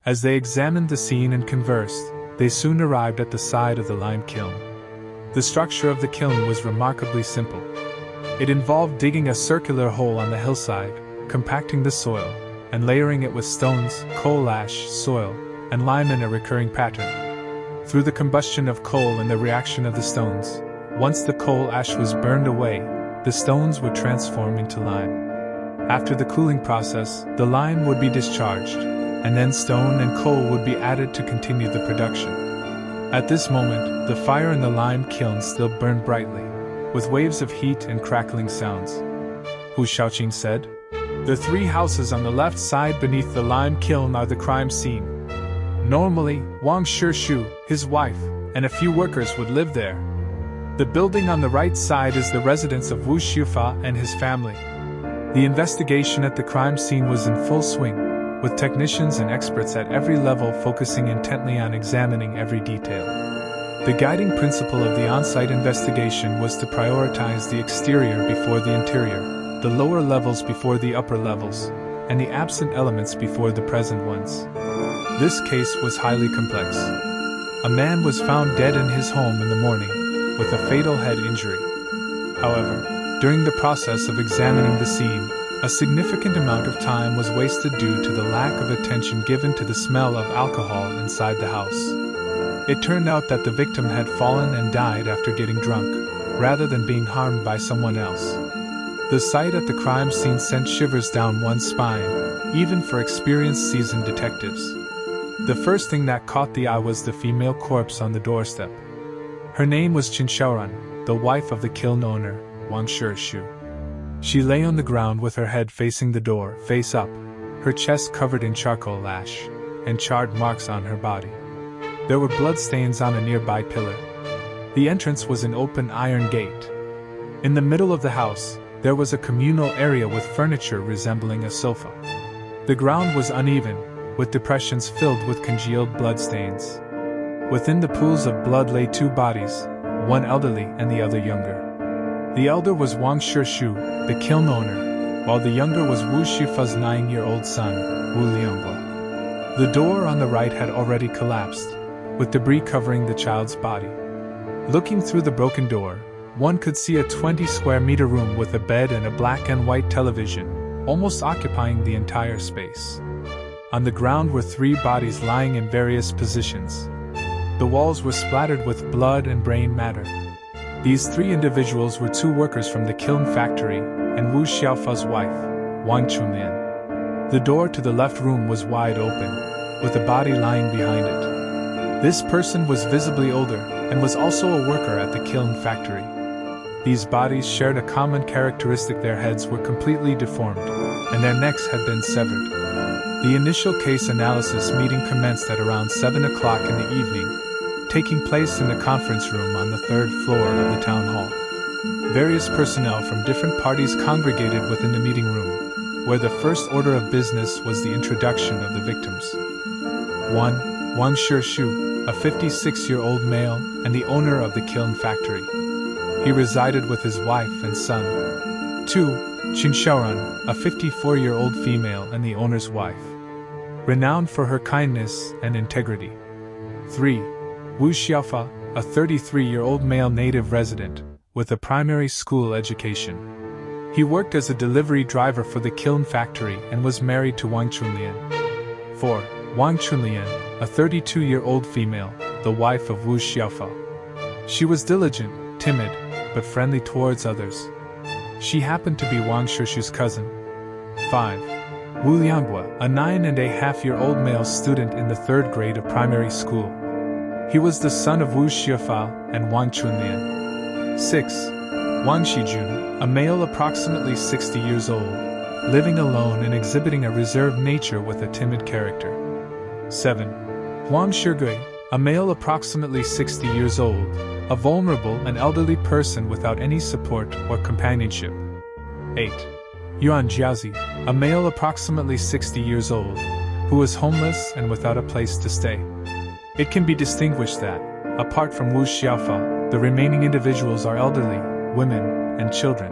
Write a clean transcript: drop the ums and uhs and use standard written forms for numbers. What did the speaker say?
As they examined the scene and conversed, they soon arrived at the side of the lime kiln. The structure of the kiln was remarkably simple. It involved digging a circular hole on the hillside, compacting the soil, and layering it with stones, coal ash, soil, and lime in a recurring pattern. Through the combustion of coal and the reaction of the stones, once the coal ash was burned away, the stones would transform into lime. After the cooling process, the lime would be discharged, and then stone and coal would be added to continue the production. At this moment, the fire in the lime kiln still burned brightly, with waves of heat and crackling sounds. Hu Xiaoqing said, "The 3 houses on the left side beneath the lime kiln are the crime scene. Normally, Wang Shishu, his wife, and a few workers would live there. The building on the right side is the residence of Wu Xiufa and his family." The investigation at the crime scene was in full swing, with technicians and experts at every level focusing intently on examining every detail. The guiding principle of the on-site investigation was to prioritize the exterior before the interior, the lower levels before the upper levels, and the absent elements before the present ones. This case was highly complex. A man was found dead in his home in the morning, with a fatal head injury. However, during the process of examining the scene, a significant amount of time was wasted due to the lack of attention given to the smell of alcohol inside the house. It turned out that the victim had fallen and died after getting drunk, rather than being harmed by someone else. The sight at the crime scene sent shivers down one's spine, even for experienced seasoned detectives. The first thing that caught the eye was the female corpse on the doorstep. Her name was Qin Xiaoran, the wife of the kiln owner, Wang Shishu. She lay on the ground with her head facing the door, face up, her chest covered in charcoal ash, and charred marks on her body. There were bloodstains on a nearby pillar. The entrance was an open iron gate. In the middle of the house, there was a communal area with furniture resembling a sofa. The ground was uneven, with depressions filled with congealed bloodstains. Within the pools of blood lay 2 bodies, one elderly and the other younger. The elder was Wang Shishu, the kiln owner, while the younger was Wu Xiufa's 9-year-old son, Wu Lianghua. The door on the right had already collapsed, with debris covering the child's body. Looking through the broken door, one could see a 20-square-meter room with a bed and a black and white television, almost occupying the entire space. On the ground were 3 bodies lying in various positions. The walls were splattered with blood and brain matter. These 3 individuals were 2 workers from the kiln factory and Wu Xiaofa's wife, Wang Chunlian. The door to the left room was wide open, with a body lying behind it. This person was visibly older and was also a worker at the kiln factory. These bodies shared a common characteristic: their heads were completely deformed, and their necks had been severed. The initial case analysis meeting commenced at around 7 o'clock in the evening, taking place in the conference room on the 3rd floor of the town hall. Various personnel from different parties congregated within the meeting room, where the first order of business was the introduction of the victims. 1. Wang Shishu, a 56-year-old male and the owner of the kiln factory. He resided with his wife and son. 2. Qin Xiaoran, a 54-year-old female and the owner's wife, renowned for her kindness and integrity. 3. Wu Xiaofa, a 33-year-old male native resident, with a primary school education. He worked as a delivery driver for the kiln factory and was married to Wang Chunlian. 4. Wang Chunlian, a 32-year-old female, the wife of Wu Xiaofa. She was diligent, timid, but friendly towards others. She happened to be Wang Shishu's cousin. 5. Wu Lianghua, a 9.5-year-old male student in the 3rd grade of primary school. He was the son of Wu Xiufa and Wang Chunlian. 6. Wang Shijun, a male approximately 60 years old, living alone and exhibiting a reserved nature with a timid character. 7. Wang Shigui, a male approximately 60 years old, a vulnerable and elderly person without any support or companionship. 8. Yuan Jiaozi, a male approximately 60 years old, who was homeless and without a place to stay. It can be distinguished that, apart from Wu Xiaofa, the remaining individuals are elderly, women, and children.